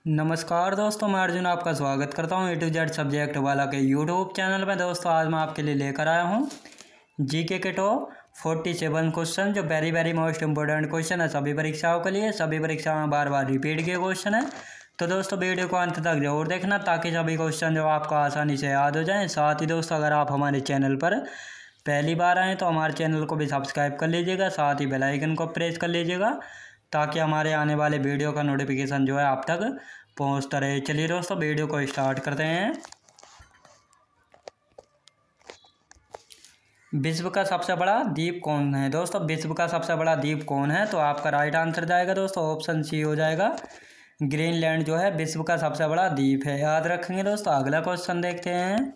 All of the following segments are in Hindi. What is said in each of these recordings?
नमस्कार दोस्तों, मैं अर्जुन आपका स्वागत करता हूँ A to Z सब्जेक्ट वाला के यूट्यूब चैनल में। दोस्तों आज मैं आपके लिए लेकर आया हूँ जीके के टॉप 47 क्वेश्चन, जो वेरी मोस्ट इंपॉर्टेंट क्वेश्चन है सभी परीक्षाओं के लिए। सभी परीक्षाओं में बार बार रिपीट के क्वेश्चन है, तो दोस्तों वीडियो को अंत तक जरूर देखना ताकि सभी क्वेश्चन जो आपको आसानी से याद हो जाएँ। साथ ही दोस्तों अगर आप हमारे चैनल पर पहली बार आएँ तो हमारे चैनल को भी सब्सक्राइब कर लीजिएगा, साथ ही बेल आइकन को प्रेस कर लीजिएगा ताकि हमारे आने वाले वीडियो का नोटिफिकेशन जो है आप तक पहुंचता रहे। चलिए दोस्तों वीडियो को स्टार्ट करते हैं। विश्व का सबसे बड़ा द्वीप कौन है? दोस्तों विश्व का सबसे बड़ा द्वीप कौन है? तो आपका राइट आंसर जाएगा दोस्तों ऑप्शन सी हो जाएगा, ग्रीनलैंड जो है विश्व का सबसे बड़ा द्वीप है। याद रखेंगे दोस्तों। अगला क्वेश्चन देखते हैं।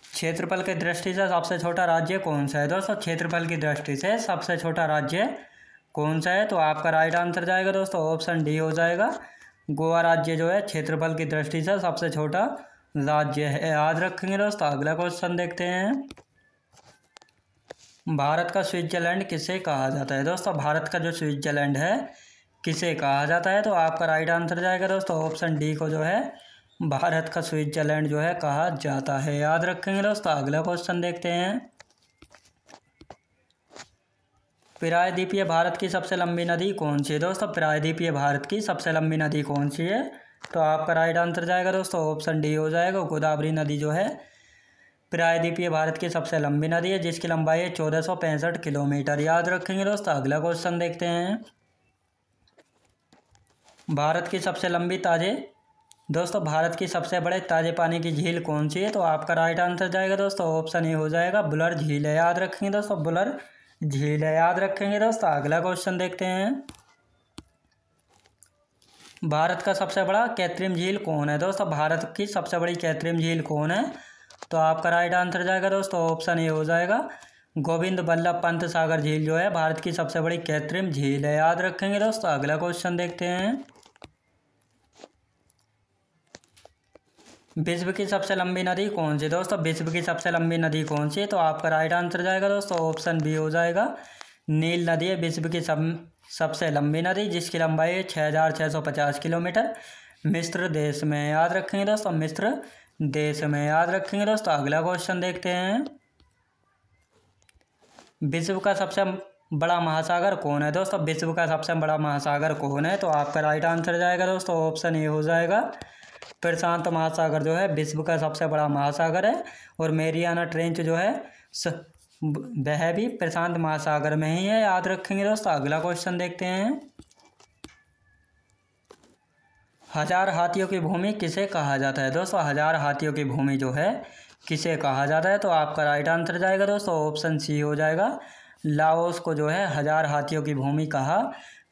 क्षेत्रफल की दृष्टि से सबसे छोटा राज्य कौन सा है? दोस्तों क्षेत्रफल की दृष्टि से सबसे छोटा राज्य कौन सा है? तो आपका राइट आंसर जाएगा दोस्तों ऑप्शन डी हो जाएगा, गोवा राज्य जो है क्षेत्रफल की दृष्टि से सबसे छोटा राज्य है। याद रखेंगे दोस्तों। अगला क्वेश्चन देखते हैं। भारत का स्विट्जरलैंड किसे कहा जाता है? दोस्तों भारत का जो स्विट्जरलैंड है किसे कहा जाता है? तो आपका राइट आंसर जाएगा दोस्तों ऑप्शन डी को जो है भारत का स्विट्जरलैंड जो है कहा जाता है। याद रखेंगे दोस्तों। अगला क्वेश्चन देखते हैं। प्रायद्वीपीय भारत की सबसे लंबी नदी कौन सी है? दोस्तों प्रायद्वीपीय भारत की सबसे लंबी नदी कौन सी है? तो आपका राइट आंसर जाएगा दोस्तों ऑप्शन डी हो जाएगा, गोदावरी नदी जो है प्रायद्वीपीय भारत की सबसे लंबी नदी है, जिसकी लंबाई है 1465 किलोमीटर। याद रखेंगे दोस्तों। अगला क्वेश्चन देखते हैं। भारत की सबसे लंबी ताजे दोस्तों भारत की सबसे बड़े ताजे पानी की झील कौन सी है? तो आपका राइट आंसर जाएगा दोस्तों ऑप्शन ए हो जाएगा, बुलर झील है। याद रखेंगे दोस्तों बुलर झील है। याद रखेंगे दोस्तों। अगला क्वेश्चन देखते हैं। भारत का सबसे बड़ा कृत्रिम झील कौन है? दोस्तों भारत की सबसे बड़ी कृत्रिम झील कौन है? तो आपका राइट आंसर जाएगा दोस्तों ऑप्शन ए हो जाएगा, गोविंद बल्लभ पंत सागर झील जो है भारत की सबसे बड़ी कृत्रिम झील है। याद रखेंगे दोस्तों। अगला क्वेश्चन देखते हैं। विश्व की सबसे लंबी नदी कौन सी? दोस्तों विश्व की सबसे लंबी नदी कौन सी है? तो आपका राइट आंसर जाएगा दोस्तों ऑप्शन बी हो जाएगा, नील नदी है विश्व की सबसे लंबी नदी, जिसकी लंबाई है 6650 किलोमीटर, मिस्र देश में। याद रखेंगे दोस्तों मिस्र देश में। याद रखेंगे दोस्तों। अगला क्वेश्चन देखते हैं। विश्व का सबसे बड़ा महासागर कौन है? दोस्तों विश्व का सबसे बड़ा महासागर कौन है? तो आपका राइट आंसर जाएगा दोस्तों ऑप्शन ए हो जाएगा, प्रशांत महासागर जो है विश्व का सबसे बड़ा महासागर है, और मेरियाना ट्रेंच जो है वह भी प्रशांत महासागर में ही है। याद रखेंगे दोस्तों। अगला क्वेश्चन देखते हैं। हजार हाथियों की भूमि किसे कहा जाता है? दोस्तों हजार हाथियों की भूमि जो है किसे कहा जाता है? तो आपका राइट आंसर जाएगा दोस्तों ऑप्शन सी हो जाएगा, लाओस को जो है हजार हाथियों की भूमि कहा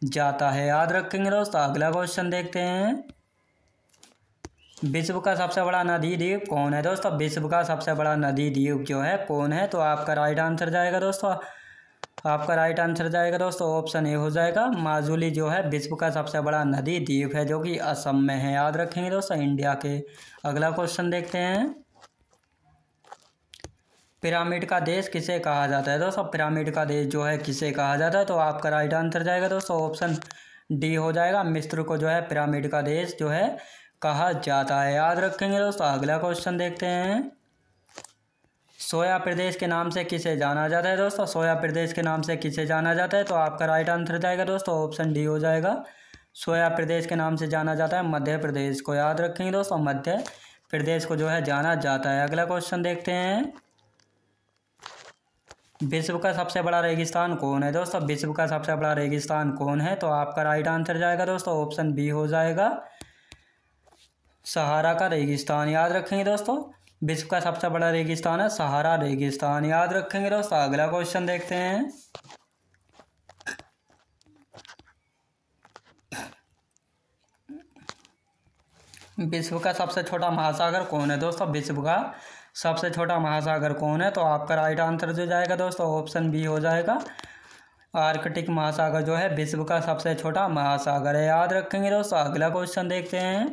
जाता है। याद रखेंगे दोस्तों। अगला क्वेश्चन देखते हैं। विश्व का सबसे बड़ा नदी द्वीप कौन है? दोस्तों विश्व का सबसे बड़ा नदी द्वीप जो है कौन है? तो आपका राइट आंसर जाएगा दोस्तों, आपका राइट आंसर जाएगा दोस्तों ऑप्शन ए हो जाएगा, माजुली जो है विश्व का सबसे बड़ा नदी द्वीप है, जो कि असम में है। याद रखेंगे दोस्तों इंडिया के। अगला क्वेश्चन देखते हैं। पिरामिड का देश किसे कहा जाता है? दोस्तों पिरामिड का देश जो है किसे कहा जाता है? तो आपका राइट आंसर जाएगा दोस्तों ऑप्शन डी हो जाएगा, मिस्र को जो है पिरामिड का देश जो है कहा जाता है। याद रखेंगे दोस्तों। अगला क्वेश्चन देखते हैं। सोया प्रदेश के नाम से किसे जाना जाता है? दोस्तों सोया प्रदेश के नाम से किसे जाना जाता है? तो आपका राइट आंसर जाएगा दोस्तों ऑप्शन डी हो जाएगा, सोया प्रदेश के नाम से जाना जाता है मध्य प्रदेश को। याद रखेंगे दोस्तों मध्य प्रदेश को जो है जाना जाता है। अगला क्वेश्चन देखते हैं। विश्व का सबसे बड़ा रेगिस्तान कौन है? दोस्तों विश्व का सबसे बड़ा रेगिस्तान कौन है? तो आपका राइट आंसर जाएगा दोस्तों ऑप्शन बी हो जाएगा, सहारा का रेगिस्तान। याद रखेंगे दोस्तों विश्व का सबसे बड़ा रेगिस्तान है सहारा रेगिस्तान। याद रखेंगे दोस्तों। अगला क्वेश्चन देखते हैं। विश्व का सबसे छोटा महासागर कौन है? दोस्तों विश्व का सबसे छोटा महासागर कौन है? तो आपका राइट आंसर जो जाएगा दोस्तों ऑप्शन बी हो जाएगा, आर्कटिक महासागर जो है विश्व का सबसे छोटा महासागर है। याद रखेंगे दोस्तों। अगला क्वेश्चन देखते हैं।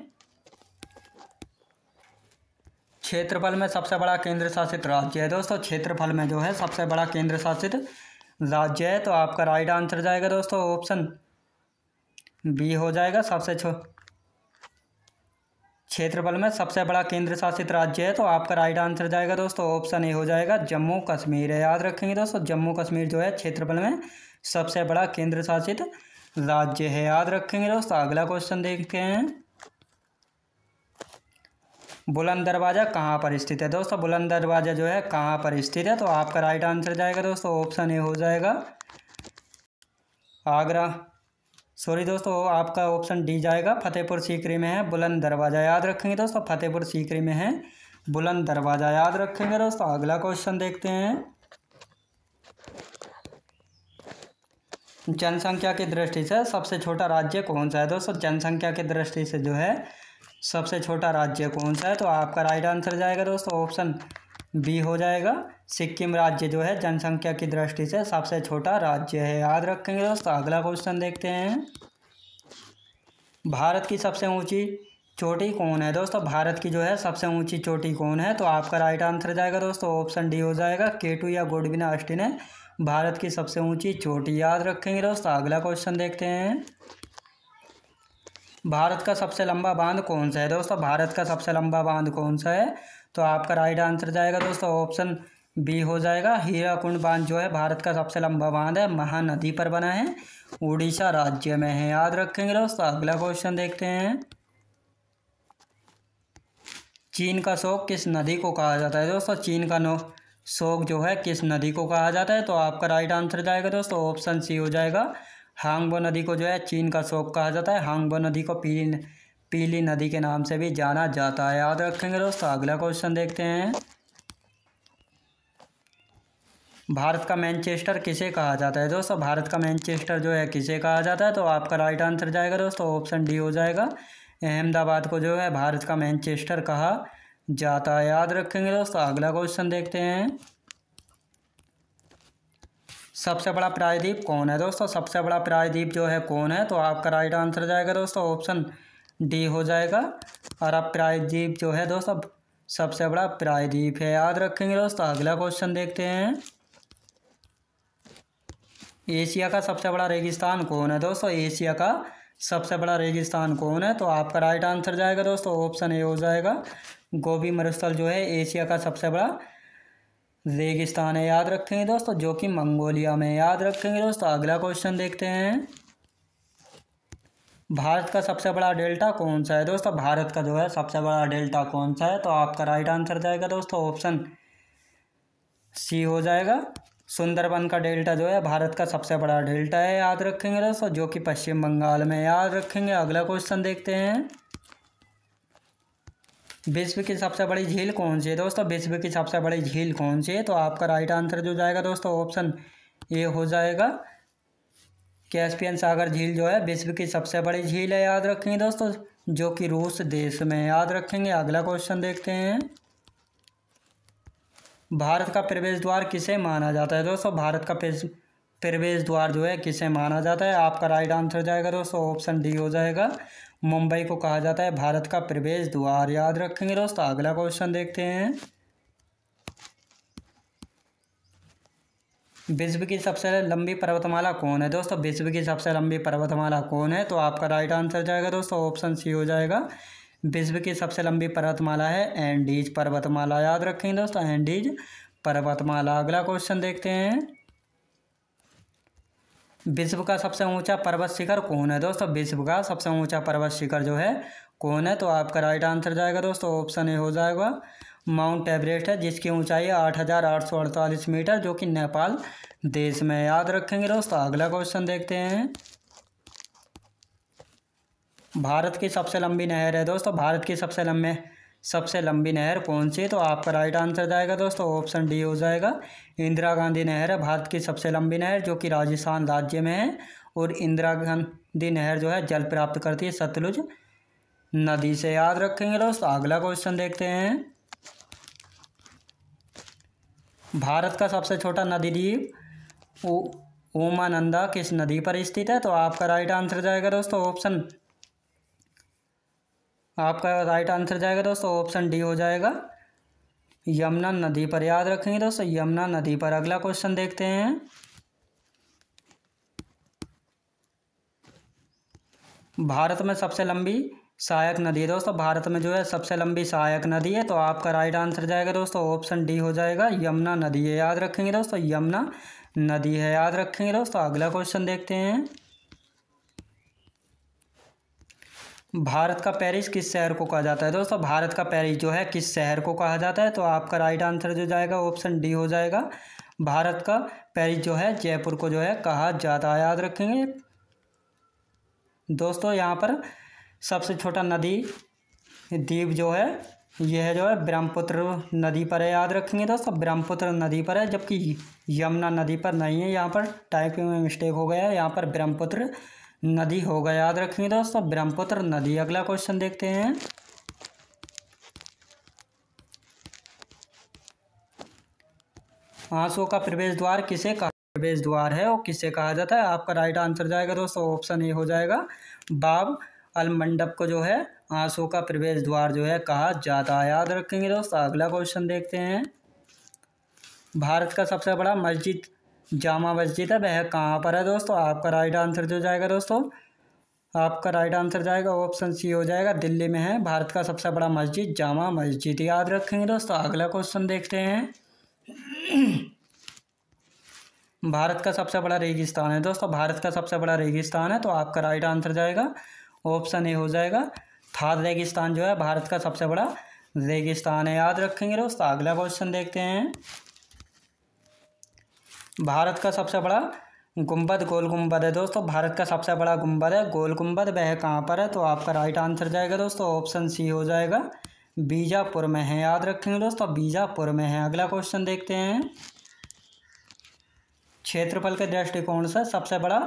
क्षेत्रफल में सबसे बड़ा केंद्र शासित राज्य है? दोस्तों क्षेत्रफल में जो है सबसे बड़ा केंद्र शासित राज्य है, तो आपका राइट आंसर जाएगा दोस्तों ऑप्शन बी हो जाएगा। क्षेत्रफल में सबसे बड़ा केंद्र शासित राज्य है, तो आपका राइट आंसर जाएगा दोस्तों ऑप्शन ए हो जाएगा, जम्मू कश्मीर है। याद रखेंगे दोस्तों, जम्मू कश्मीर जो है क्षेत्रफल में सबसे बड़ा केंद्र शासित राज्य है। याद रखेंगे दोस्तों। अगला क्वेश्चन देखते हैं, बुलंद दरवाज़ा कहाँ पर स्थित है। दोस्तों बुलंद दरवाज़ा जो है कहाँ पर स्थित है, तो आपका राइट आंसर जाएगा दोस्तों ऑप्शन ए हो जाएगा, आगरा। सॉरी दोस्तों, आपका ऑप्शन डी जाएगा, फतेहपुर सीकरी में है बुलंद दरवाज़ा। याद रखेंगे दोस्तों, फतेहपुर सीकरी में है बुलंद दरवाज़ा। याद रखेंगे दोस्तों। अगला क्वेश्चन देखते हैं, जनसंख्या की दृष्टि से सबसे छोटा राज्य कौन सा है। दोस्तों जनसंख्या की दृष्टि से जो है सबसे छोटा राज्य कौन सा है, तो आपका राइट आंसर जाएगा दोस्तों ऑप्शन बी हो जाएगा, सिक्किम राज्य जो है जनसंख्या की दृष्टि से सबसे छोटा राज्य है। याद रखेंगे दोस्तों। अगला क्वेश्चन देखते हैं, भारत की सबसे ऊंची चोटी कौन है। दोस्तों भारत की जो है सबसे ऊंची चोटी कौन है, तो आपका राइट आंसर जाएगा दोस्तों ऑप्शन डी हो जाएगा, केटू या गोडविना अस्टी ने भारत की सबसे ऊंची चोटी। याद रखेंगे दोस्तों। अगला क्वेश्चन देखते हैं, भारत का सबसे लंबा बांध कौन सा है। दोस्तों भारत का सबसे लंबा बांध कौन सा है, तो आपका राइट आंसर जाएगा दोस्तों ऑप्शन बी हो जाएगा, हीराकुंड बांध जो है भारत का सबसे लंबा बांध है, महानदी पर बना है, उड़ीसा राज्य में है। याद रखेंगे दोस्तों। अगला क्वेश्चन देखते हैं, चीन का शोक किस नदी को कहा जाता है। दोस्तों चीन का शोक जो है किस नदी को कहा जाता है, तो आपका राइट आंसर जाएगा दोस्तों ऑप्शन सी हो जाएगा, हांगबो नदी को जो है चीन का शोक कहा जाता है। हांगबो नदी को पीली नदी के नाम से भी जाना जाता है। याद रखेंगे दोस्तों। अगला क्वेश्चन देखते हैं, भारत का मैनचेस्टर किसे कहा जाता है। दोस्तों भारत का मैनचेस्टर जो है किसे कहा जाता है, तो आपका राइट आंसर जाएगा दोस्तों ऑप्शन डी हो जाएगा, अहमदाबाद को जो है भारत का मैनचेस्टर कहा जाता है। याद रखेंगे दोस्तों। अगला क्वेश्चन देखते हैं, सबसे बड़ा प्रायद्वीप कौन है। दोस्तों सबसे बड़ा प्रायद्वीप जो है कौन है, तो आपका राइट आंसर जाएगा दोस्तों ऑप्शन डी हो जाएगा, अरब प्रायद्वीप जो है दोस्तों सबसे बड़ा प्रायद्वीप है। याद रखेंगे दोस्तों। अगला क्वेश्चन देखते हैं, एशिया का सबसे बड़ा रेगिस्तान कौन है। दोस्तों एशिया का सबसे बड़ा रेगिस्तान कौन है, तो आपका राइट आंसर जाएगा दोस्तों ऑप्शन ए हो जाएगा, गोबी मरुस्थल जो है एशिया का सबसे बड़ा रेगिस्तान है। याद रखेंगे दोस्तों, जो कि मंगोलिया में। याद रखेंगे दोस्तों। अगला क्वेश्चन देखते हैं, भारत का सबसे बड़ा डेल्टा कौन सा है। दोस्तों भारत का जो है सबसे बड़ा डेल्टा कौन सा है, तो आपका राइट आंसर जाएगा दोस्तों ऑप्शन सी हो जाएगा, सुंदरबन का डेल्टा जो है भारत का सबसे बड़ा डेल्टा है। याद रखेंगे दोस्तों, जो कि पश्चिम बंगाल में। याद रखेंगे। अगला क्वेश्चन देखते हैं, विश्व की सबसे बड़ी झील कौन सी है। दोस्तों विश्व की सबसे बड़ी झील कौन सी है, तो आपका राइट आंसर जो जाएगा दोस्तों ऑप्शन ए हो जाएगा, कैस्पियन सागर झील जो है विश्व की सबसे बड़ी झील है। याद रखेंगे दोस्तों, जो कि रूस देश में। याद रखेंगे। अगला क्वेश्चन देखते हैं, भारत का प्रवेश द्वार किसे माना जाता है। दोस्तों भारत का प्रवेश द्वार जो है किसे माना जाता है, आपका राइट आंसर जाएगा दोस्तों ऑप्शन डी हो जाएगा, मुंबई को कहा जाता है भारत का प्रवेश द्वार। याद रखेंगे दोस्तों। अगला क्वेश्चन देखते हैं, विश्व की सबसे लंबी पर्वतमाला कौन है। दोस्तों विश्व की सबसे लंबी पर्वतमाला कौन है, तो आपका राइट आंसर जाएगा दोस्तों ऑप्शन सी हो जाएगा, विश्व की सबसे लंबी पर्वतमाला है एंडीज पर्वतमाला। याद रखेंगे दोस्तों, एंडीज पर्वतमाला। अगला क्वेश्चन देखते हैं, विश्व का सबसे ऊंचा पर्वत शिखर कौन है। दोस्तों विश्व का सबसे ऊंचा पर्वत शिखर जो है कौन है, तो आपका राइट आंसर जाएगा दोस्तों ऑप्शन ए हो जाएगा, माउंट एवरेस्ट है, जिसकी ऊंचाई 8,848 मीटर, जो कि नेपाल देश में। याद रखेंगे दोस्तों। अगला क्वेश्चन देखते हैं, भारत की सबसे लंबी नहर है। दोस्तों भारत की सबसे लंबी नहर कौन सी है, तो आपका राइट आंसर जाएगा दोस्तों ऑप्शन डी हो जाएगा, इंदिरा गांधी नहर है भारत की सबसे लंबी नहर, जो कि राजस्थान राज्य में है। और इंदिरा गांधी नहर जो है जल प्राप्त करती है सतलुज नदी से। याद रखेंगे दोस्तों। अगला क्वेश्चन देखते हैं, भारत का सबसे छोटा नदी द्वीप उमानंदा किस नदी पर स्थित है, तो आपका राइट आंसर जाएगा दोस्तों ऑप्शन डी हो जाएगा, यमुना नदी पर। याद रखेंगे दोस्तों, यमुना नदी पर। अगला क्वेश्चन देखते हैं, भारत में सबसे लंबी सहायक नदी है दोस्तों, भारत में जो है सबसे लंबी सहायक नदी है, तो आपका राइट आंसर जाएगा दोस्तों ऑप्शन डी हो जाएगा, यमुना नदी है। याद रखेंगे दोस्तों, यमुना नदी है, याद रखेंगे दोस्तों। अगला क्वेश्चन देखते हैं, भारत का पेरिस किस शहर को कहा जाता है दोस्तों? भारत का पेरिस जो है किस शहर को कहा जाता है? तो आपका राइट आंसर जो जाएगा ऑप्शन डी हो जाएगा, भारत का पेरिस जो है जयपुर को जो है कहा जाता है। याद रखेंगे दोस्तों, यहाँ पर सबसे छोटा नदी द्वीप जो है यह जो है ब्रह्मपुत्र नदी पर है। याद रखेंगे दोस्तों, ब्रह्मपुत्र नदी पर है, जबकि यमुना नदी पर नहीं है। यहाँ पर टाइपिंग में मिस्टेक हो गया है, यहाँ पर ब्रह्मपुत्र नदी होगा। याद रखेंगे दोस्तों, ब्रह्मपुत्र नदी। अगला क्वेश्चन देखते हैं, आंसुओं का प्रवेश द्वार किसे कहा, प्रवेश द्वार है वो किसे कहा जाता है? आपका राइट आंसर जाएगा दोस्तों ऑप्शन ए हो जाएगा, बाब अल मंडप को जो है आंसुओं का प्रवेश द्वार जो है कहा जाता है। याद रखेंगे दोस्तों। अगला क्वेश्चन देखते हैं, भारत का सबसे बड़ा मस्जिद जामा मस्जिद है, वह कहाँ पर है दोस्तों? आपका राइट आंसर जो जाएगा दोस्तों, आपका राइट आंसर जाएगा ऑप्शन सी हो जाएगा, दिल्ली में है भारत का सबसे बड़ा मस्जिद जामा मस्जिद। याद रखेंगे दोस्तों। अगला क्वेश्चन देखते हैं, भारत का सबसे बड़ा रेगिस्तान है दोस्तों, भारत का सबसे बड़ा रेगिस्तान है, तो आपका राइट आंसर जाएगा ऑप्शन ए हो जाएगा, थार रेगिस्तान जो है भारत का सबसे बड़ा रेगिस्तान है। याद रखेंगे दोस्तों। अगला क्वेश्चन देखते हैं, भारत का सबसे बड़ा गुंबद गोल गुंबद है दोस्तों, भारत का सबसे बड़ा गुंबद है गोल गुंबद, वह कहाँ पर है? तो आपका राइट आंसर जाएगा दोस्तों ऑप्शन सी हो जाएगा, बीजापुर में है। याद रखेंगे दोस्तों, बीजापुर में है। अगला क्वेश्चन देखते हैं, क्षेत्रफल के दृष्टिकोण से सबसे बड़ा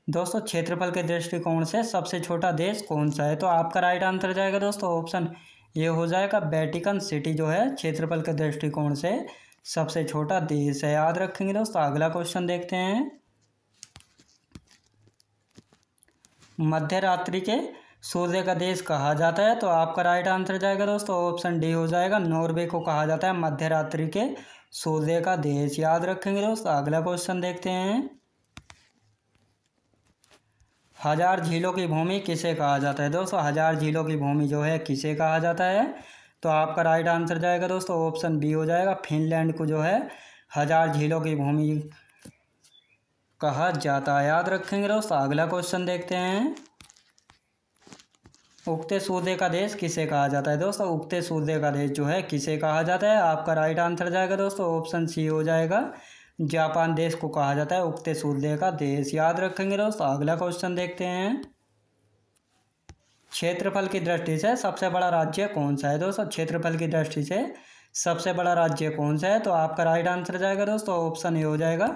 दोस्तों, क्षेत्रफल के दृष्टिकोण से सबसे छोटा देश कौन सा है? तो आपका राइट आंसर जाएगा दोस्तों ऑप्शन ये हो जाएगा, वेटिकन सिटी जो है क्षेत्रफल के दृष्टिकोण से सबसे छोटा देश है। याद रखेंगे दोस्तों। अगला क्वेश्चन देखते हैं, मध्य रात्रि के सूर्य का देश कहा जाता है, तो आपका राइट आंसर जाएगा दोस्तों ऑप्शन डी हो जाएगा, नॉर्वे को कहा जाता है मध्य रात्रि के सूर्य का देश। याद रखेंगे दोस्तों। अगला क्वेश्चन देखते हैं, हजार झीलों की भूमि किसे कहा जाता है दोस्तों? हजार झीलों की भूमि जो है किसे कहा जाता है? तो आपका राइट आंसर जाएगा दोस्तों ऑप्शन बी हो जाएगा, फिनलैंड को जो है हजार झीलों की भूमि कहा जाता है। याद रखेंगे दोस्तों। अगला क्वेश्चन देखते हैं, उगते सूर्य का देश किसे कहा जाता है दोस्तों? उगते सूर्य का देश जो है किसे कहा जाता है? आपका राइट आंसर जाएगा दोस्तों ऑप्शन सी हो जाएगा, जापान देश को कहा जाता है उगते सूर्य का देश। याद रखेंगे दोस्तों। अगला क्वेश्चन देखते हैं, क्षेत्रफल की दृष्टि से सबसे बड़ा राज्य कौन सा है दोस्तों? क्षेत्रफल की दृष्टि से सबसे बड़ा राज्य कौन सा है? तो आपका राइट आंसर जाएगा दोस्तों ऑप्शन ए हो जाएगा,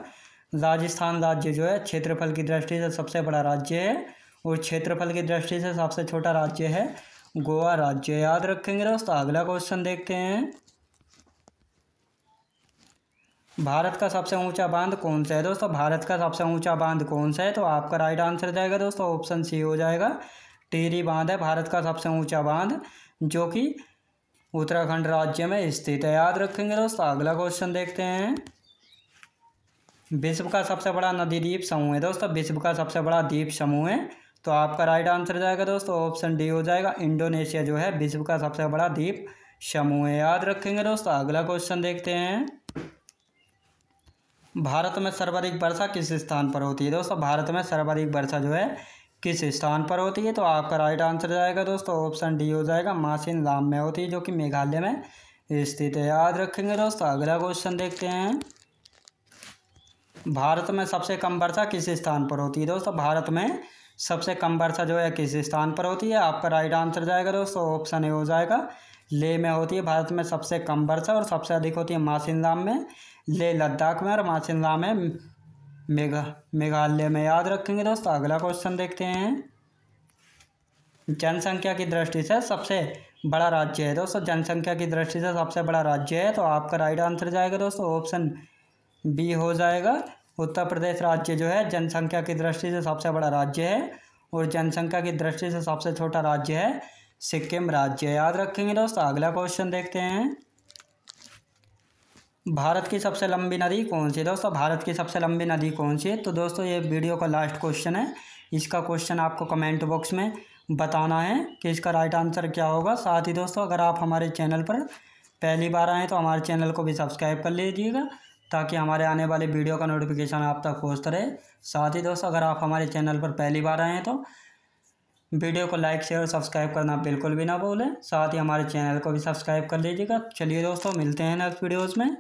राजस्थान राज्य जो है क्षेत्रफल की दृष्टि से सबसे बड़ा राज्य है, और क्षेत्रफल की दृष्टि से सबसे छोटा राज्य है गोवा राज्य। याद रखेंगे दोस्तों। अगला क्वेश्चन देखते हैं, भारत का सबसे ऊंचा बांध कौन सा है दोस्तों? भारत का सबसे ऊंचा बांध कौन सा है? तो आपका राइट आंसर जाएगा दोस्तों ऑप्शन सी हो जाएगा, टिहरी बांध है भारत का सबसे ऊंचा बांध, जो कि उत्तराखंड राज्य में स्थित है। याद रखेंगे दोस्तों। अगला क्वेश्चन देखते हैं, विश्व का सबसे बड़ा नदी द्वीप समूह है दोस्तों, विश्व का सबसे बड़ा द्वीप समूह है, तो आपका राइट आंसर जाएगा दोस्तों ऑप्शन डी हो जाएगा, इंडोनेशिया जो है विश्व का सबसे बड़ा द्वीप समूह है। याद रखेंगे दोस्तों। अगला क्वेश्चन देखते हैं, भारत में सर्वाधिक वर्षा किस स्थान पर होती है दोस्तों? भारत में सर्वाधिक वर्षा जो है किस स्थान पर होती है? तो आपका राइट आंसर जाएगा दोस्तों ऑप्शन डी हो जाएगा, मासिन राम में होती है, जो कि मेघालय में स्थित है। याद रखेंगे दोस्तों। अगला क्वेश्चन देखते हैं, भारत में सबसे कम वर्षा किस स्थान पर होती है दोस्तों? भारत में सबसे कम वर्षा जो है किस स्थान पर होती है? आपका राइट आंसर जाएगा दोस्तों ऑप्शन ए हो जाएगा, लेह में होती है भारत में सबसे कम वर्षा, और सबसे अधिक होती है मासिन राम में, लेह लद्दाख में, और मासिन राम में मेघालय में। याद रखेंगे दोस्तों। अगला क्वेश्चन देखते हैं, जनसंख्या की दृष्टि से सबसे बड़ा राज्य है दोस्तों, जनसंख्या की दृष्टि से सबसे बड़ा राज्य है, तो आपका राइट आंसर जाएगा दोस्तों ऑप्शन बी हो जाएगा, उत्तर प्रदेश राज्य जो है जनसंख्या की दृष्टि से सबसे बड़ा राज्य है, और जनसंख्या की दृष्टि से सबसे छोटा राज्य है सिक्किम राज्य। याद रखेंगे दोस्तों। अगला क्वेश्चन देखते हैं, भारत की सबसे लंबी नदी कौन सी है दोस्तों? भारत की सबसे लंबी नदी कौन सी है? तो दोस्तों ये वीडियो का लास्ट क्वेश्चन है, इसका क्वेश्चन आपको कमेंट बॉक्स में बताना है कि इसका राइट आंसर क्या होगा। साथ ही दोस्तों अगर आप हमारे चैनल पर पहली बार आएँ तो हमारे चैनल को भी सब्सक्राइब कर लीजिएगा ताकि हमारे आने वाले वीडियो का नोटिफिकेशन आप तक पहुँचता रहे। साथ ही दोस्तों अगर आप हमारे चैनल पर पहली बार आए हैं तो वीडियो को लाइक शेयर और सब्सक्राइब करना बिल्कुल भी ना भूलें। साथ ही हमारे चैनल को भी सब्सक्राइब कर लीजिएगा। चलिए दोस्तों मिलते हैं नेक्स्ट वीडियोज़ में।